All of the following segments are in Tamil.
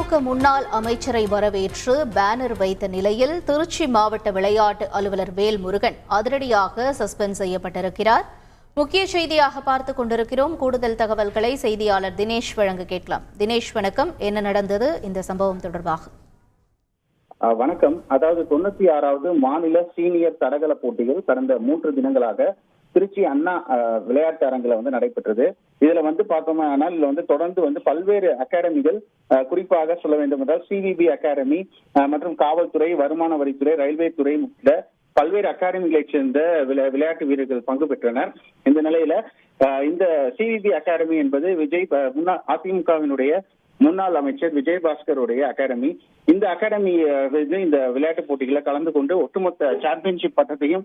திமுக முன்னாள் அமைச்சரை வரவேற்று பேனர் வைத்த நிலையில் திருச்சி மாவட்ட விளையாட்டு அலுவலர் வேல்முருகன் அதிரடியாக சஸ்பெண்ட் செய்யப்பட்டிருக்கிறார். முக்கிய செய்தியாக பார்த்துக் கொண்டிருக்கிறோம். கூடுதல் தகவல்களை செய்தியாளர் தினேஷ் வழங்க கேட்கலாம். தினேஷ், வணக்கம். என்ன நடந்தது இந்த சம்பவம் தொடர்பாக? வணக்கம். அதாவது 96வது மாநில சீனியர் தடகள போட்டிகள் கடந்த 3 தினங்களாக திருச்சி அண்ணா விளையாட்டு அரங்கில் நடைபெற்றது. இதுல பார்த்தோம்னா இதுல தொடர்ந்து பல்வேறு அகாடமிகள், குறிப்பாக சொல்ல வேண்டும் என்றால் சிவிபி அகாடமி மற்றும் காவல்துறை, வருமான வரித்துறை, ரயில்வே துறை உட்பட பல்வேறு அகாடமிகளை சேர்ந்த விளையாட்டு வீரர்கள் பங்கு பெற்றனர். இந்த நிலையில இந்த சிவிபி அகாடமி என்பது முன்னாள் அதிமுகவினுடைய முன்னாள் அமைச்சர் விஜயபாஸ்கருடைய அகாடமி. இந்த அகாடமி இந்த விளையாட்டு போட்டிகளை கலந்து கொண்டு ஒட்டுமொத்த சாம்பியன்ஷிப் பட்டத்தையும்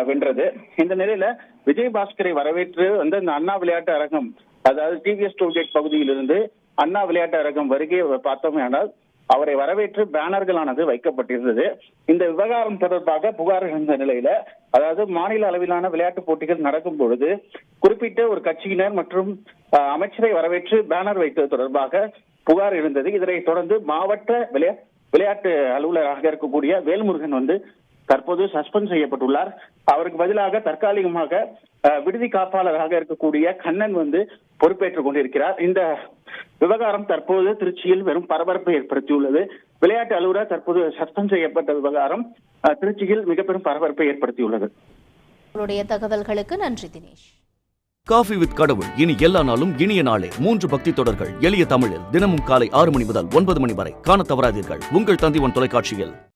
வென்றது. இந்த நிலையில விஜயபாஸ்கரை வரவேற்று இந்த அண்ணா விளையாட்டு அரங்கம், அதாவது டிவிஎஸ் டோல்கேட் பகுதியிலிருந்து அண்ணா விளையாட்டு அரங்கம் வருகை பார்த்தோமே ஆனால் அவரை வரவேற்று பேனர்களானது வைக்கப்பட்டிருந்தது. இந்த விவகாரம் தொடர்பாக புகார் எழுந்த நிலையில, அதாவது மாநில அளவிலான விளையாட்டு போட்டிகள் நடக்கும் பொழுது குறிப்பிட்ட ஒரு கட்சியினர் மற்றும் அமைச்சரை வரவேற்று பேனர் வைத்தது தொடர்பாக புகார் இருந்தது. இதனை தொடர்ந்து மாவட்ட விளையாட்டு அலுவலராக இருக்கக்கூடிய வேல்முருகன் தற்போது சஸ்பெண்ட் செய்யப்பட்டுள்ளார். அவருக்கு பதிலாக தற்காலிகமாக விடுதி காப்பாளராக இருக்கக்கூடிய கண்ணன் பொறுப்பேற்றுக் கொண்டிருக்கிறார். இந்த விவகாரம் தற்போது திருச்சியில் வெறும் பரபரப்பை ஏற்படுத்தியுள்ளது. விளையாட்டு அலுவலர் தற்போது சஸ்பெண்ட் செய்யப்பட்ட விவகாரம் திருச்சியில் மிக பெரும் பரபரப்பை ஏற்படுத்தியுள்ளது. உங்களுடைய தகவல்களுக்கு நன்றி தினேஷ். காஃபி வித் கடவுள் இனி எல்லா நாளும் இனிய நாளே. 3 பக்தி தொடர்கள் எளிய தமிழில் தினமும் காலை 6 மணி முதல் 9 மணி வரை காண தவறாதீர்கள். உங்கள் தந்தி ஒன் தொலைக்காட்சியில்.